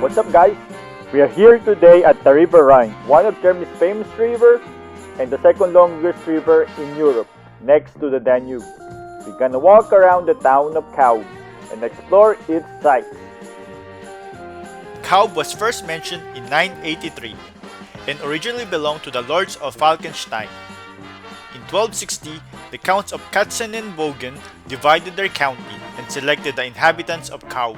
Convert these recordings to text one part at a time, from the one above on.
What's up, guys? We are here today at the River Rhine, one of Germany's famous rivers and the second longest river in Europe, next to the Danube. We're gonna walk around the town of Kaub and explore its sights. Kaub was first mentioned in 983 and originally belonged to the lords of Falkenstein. In 1260, the counts of Katzen and Bogen divided their county and selected the inhabitants of Kaub.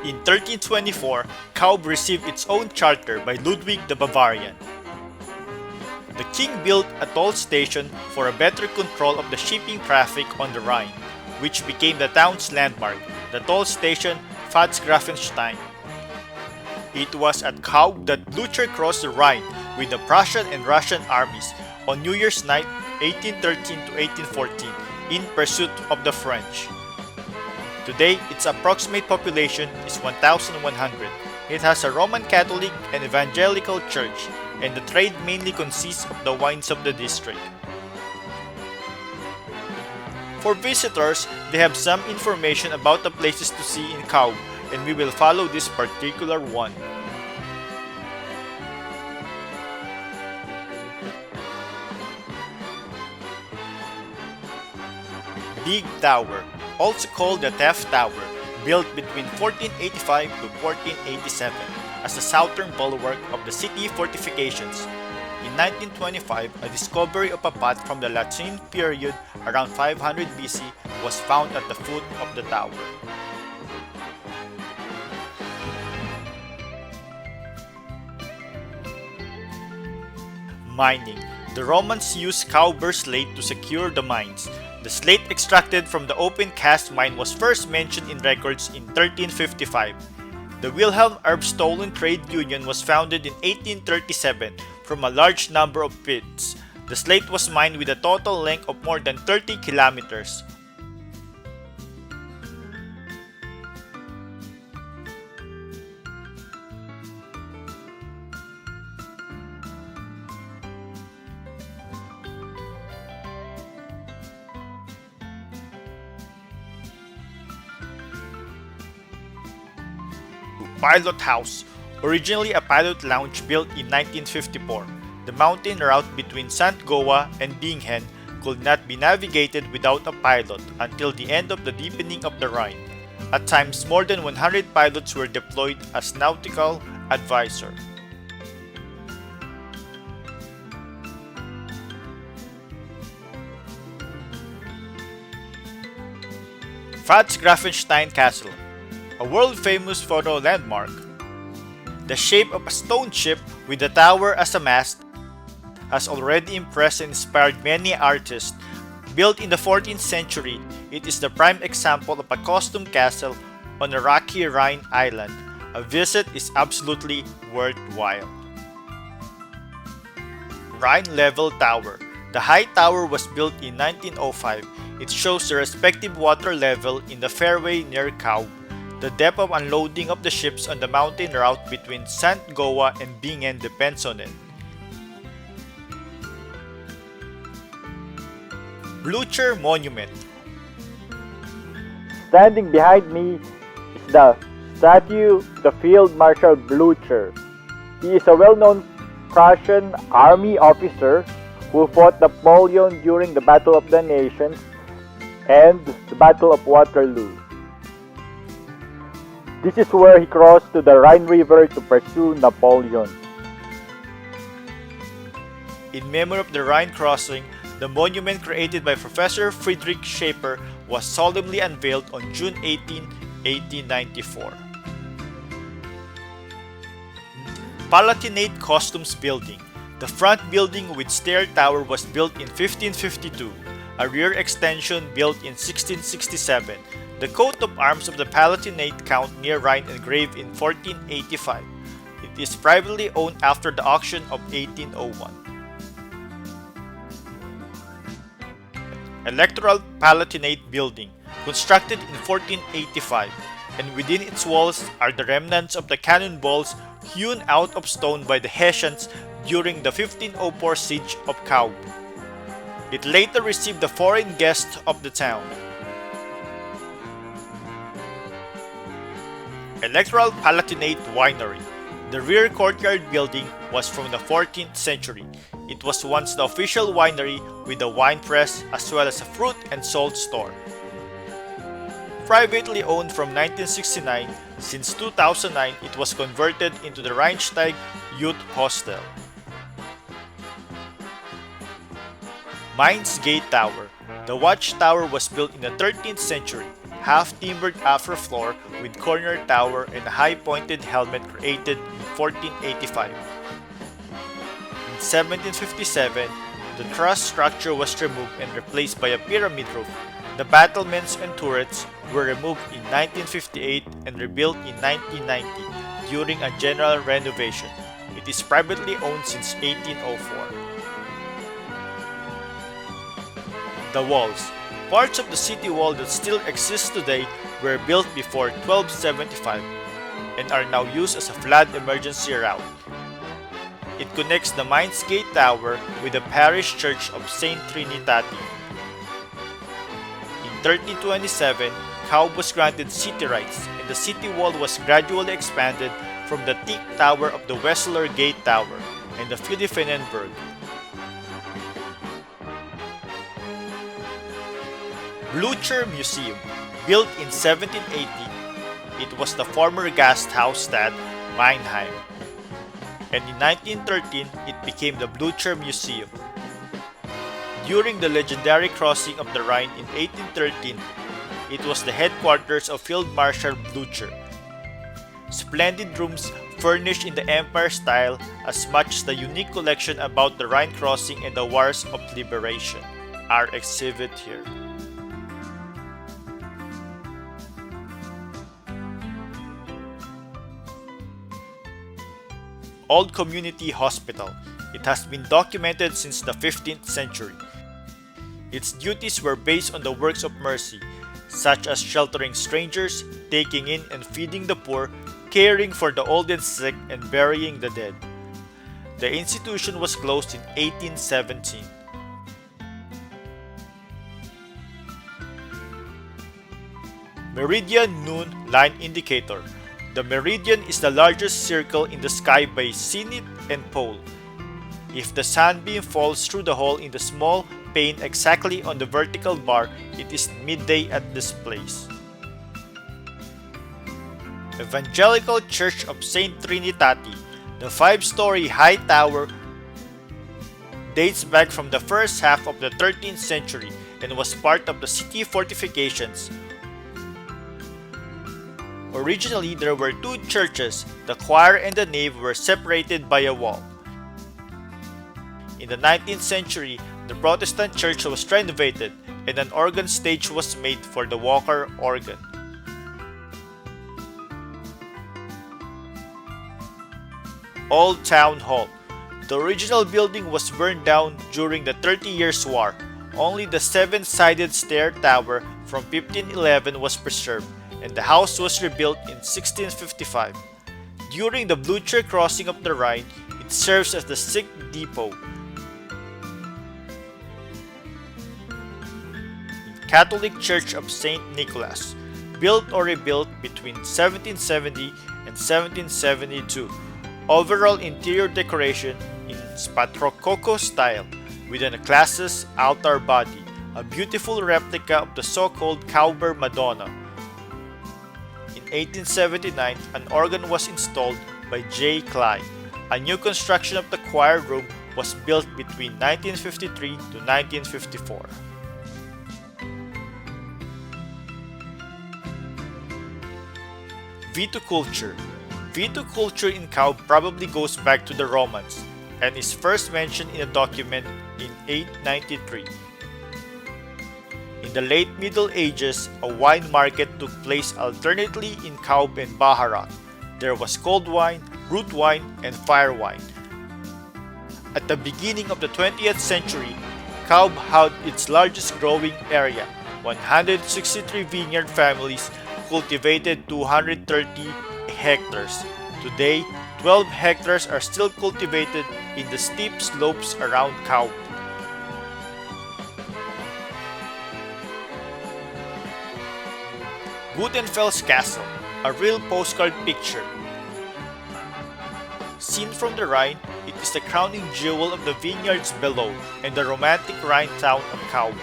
In 1324, Kaub received its own charter by Ludwig the Bavarian. The king built a toll station for a better control of the shipping traffic on the Rhine, which became the town's landmark, the toll station Pfalzgrafenstein. It was at Kaub that Blücher crossed the Rhine with the Prussian and Russian armies on New Year's night 1813 to 1814 in pursuit of the French. Today, its approximate population is 1,100. It has a Roman Catholic and Evangelical church, and the trade mainly consists of the wines of the district. For visitors, they have some information about the places to see in Kaub, and we will follow this particular one. Big Tower, also called the Theft Tower, built between 1485 to 1487 as the southern bulwark of the city fortifications. In 1925, a discovery of a pot from the Latin period around 500 BC was found at the foot of the tower. Mining. The Romans used Kauber slate to secure the mines. The slate extracted from the open cast mine was first mentioned in records in 1355. The Wilhelm Erbstolen Trade Union was founded in 1837 from a large number of pits. The slate was mined with a total length of more than 30 kilometers. Pilothouse, originally a pilot lounge built in 1954. The mountain route between St. Goa and Bingen could not be navigated without a pilot until the end of the deepening of the Rhine. At times, more than 100 pilots were deployed as nautical advisor. Pfalzgrafenstein Castle, a world-famous photo landmark. The shape of a stone ship with the tower as a mast has already impressed and inspired many artists. Built in the 14th century, it is the prime example of a custom castle on a rocky Rhine island. A visit is absolutely worthwhile. Rhine Level Tower. The high tower was built in 1905. It shows the respective water level in the fairway near Kaub. The depth of unloading of the ships on the mountain route between St. Goa and Bingen depends on it. Blücher Monument. Standing behind me is the statue of the Field Marshal Blücher. He is a well-known Prussian army officer who fought Napoleon during the Battle of the Nations and the Battle of Waterloo. This is where he crossed to the Rhine River to pursue Napoleon. In memory of the Rhine crossing, the monument created by Professor Friedrich Schaefer was solemnly unveiled on June 18, 1894. Palatinate Customs Building. The front building with stair tower was built in 1552, a rear extension built in 1667. The coat of arms of the Palatinate Count near Rhine engraved in 1485. It is privately owned after the auction of 1801. Electoral Palatinate Building, constructed in 1485, and within its walls are the remnants of the cannonballs hewn out of stone by the Hessians during the 1504 siege of Kaub. It later received the foreign guests of the town. Electoral Palatinate Winery. The rear courtyard building was from the 14th century. It was once the official winery with a wine press as well as a fruit and salt store. Privately owned from 1969, since 2009 it was converted into the Rhine Youth Hostel. Mainz Gate Tower. The watchtower was built in the 13th century, half-timbered upper floor with corner tower and a high-pointed helmet created in 1485. In 1757, the truss structure was removed and replaced by a pyramid roof. The battlements and turrets were removed in 1958 and rebuilt in 1990 during a general renovation. It is privately owned since 1804. The walls. Parts of the city wall that still exist today were built before 1275 and are now used as a flood emergency route. It connects the Mainz Gate Tower with the parish church of St. Trinitati. In 1327, Kaub was granted city rights and the city wall was gradually expanded from the teak tower of the Wessler Gate Tower and the Philippinenberg. Blücher Museum. Built in 1780, it was the former Gasthausstadt Mannheim, and in 1913 it became the Blücher Museum. During the legendary crossing of the Rhine in 1813, it was the headquarters of Field Marshal Blücher. Splendid rooms furnished in the Empire style as much as the unique collection about the Rhine crossing and the Wars of Liberation are exhibited here. Old Community Hospital. It has been documented since the 15th century. Its duties were based on the works of mercy, such as sheltering strangers, taking in and feeding the poor, caring for the old and sick, and burying the dead. The institution was closed in 1817. Meridian Noon Line Indicator. The meridian is the largest circle in the sky by zenith and pole. If the sunbeam falls through the hole in the small pane exactly on the vertical bar, it is midday at this place. Evangelical Church of St. Trinitati. The 5-story high tower dates back from the first half of the 13th century and was part of the city fortifications. Originally, there were 2 churches. The choir and the nave were separated by a wall. In the 19th century, the Protestant church was renovated and an organ stage was made for the Walker organ. Old Town Hall. The original building was burned down during the 30 Years' War. Only the 7-sided stair tower from 1511 was preserved, and the house was rebuilt in 1655. During the Blücher crossing of the Rhine, it serves as the sick depot. Catholic Church of St. Nicholas, built or rebuilt between 1770 and 1772. Overall interior decoration in Spatrococo style, with an Classis altar body, a beautiful replica of the so-called Kauber Madonna. In 1879, an organ was installed by J. Klein. A new construction of the choir room was built between 1953 to 1954. Viticulture. Viticulture in Kaub probably goes back to the Romans and is first mentioned in a document in 893. In the late Middle Ages, a wine market took place alternately in Kaub and Baharat. There was cold wine, root wine, and fire wine. At the beginning of the 20th century, Kaub had its largest growing area. 163 vineyard families cultivated 230 hectares. Today, 12 hectares are still cultivated in the steep slopes around Kaub. Gutenfels Castle. a real postcard picture. Seen from the Rhine, it is the crowning jewel of the vineyards below and the romantic Rhine town of Kaub.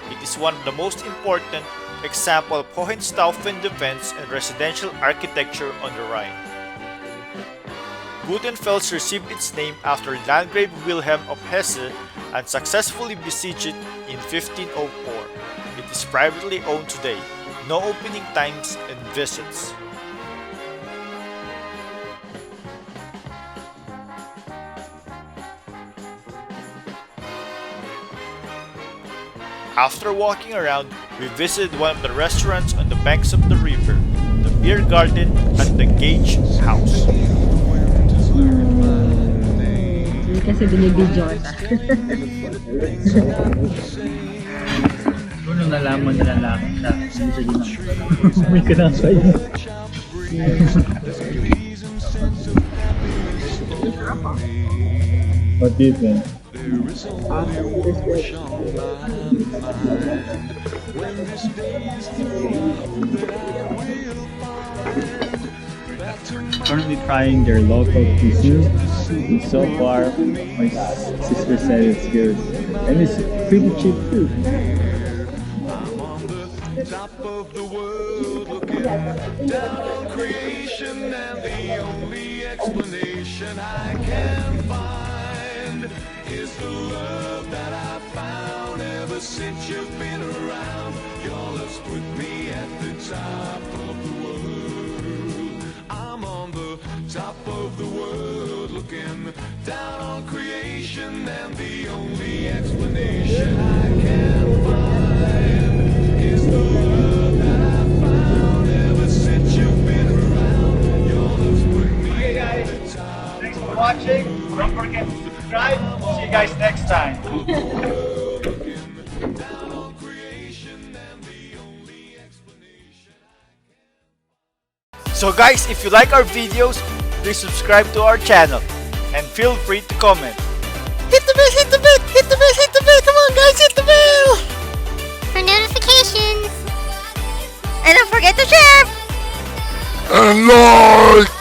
It is one of the most important example of Hohenstaufen defense and residential architecture on the Rhine. Gutenfels received its name after Landgrave Wilhelm of Hesse and successfully besieged it in 1504. It is privately owned today, no opening times and visits. After walking around, we visited one of the restaurants on the banks of the river, the beer garden and the Gage House. Kasi binibidyo kita. Kung nalaman nila lang siya, hindi siya ginagawa. May kanasay. What do you think? Currently trying their local cuisine. So far, my sister said it's good, and it's pretty cheap too. Top of the world, looking down on creation, and the only explanation I can find is the love that I found ever since you've been around. Your love's put me at the top of the world. I'm on the top of the world, looking down on creation, and the only explanation I can find is the love that I found ever since you've been around. Your love's put me at the top. Thanks for watching. Don't forget to subscribe. See you guys next time. Down on creation, and the only explanation So guys, if you like our videos, please subscribe to our channel and feel free to comment. Hit the bell, hit the bell, hit the bell, hit the bell. Come on guys, hit the bell. For notifications. And don't forget to share. And like!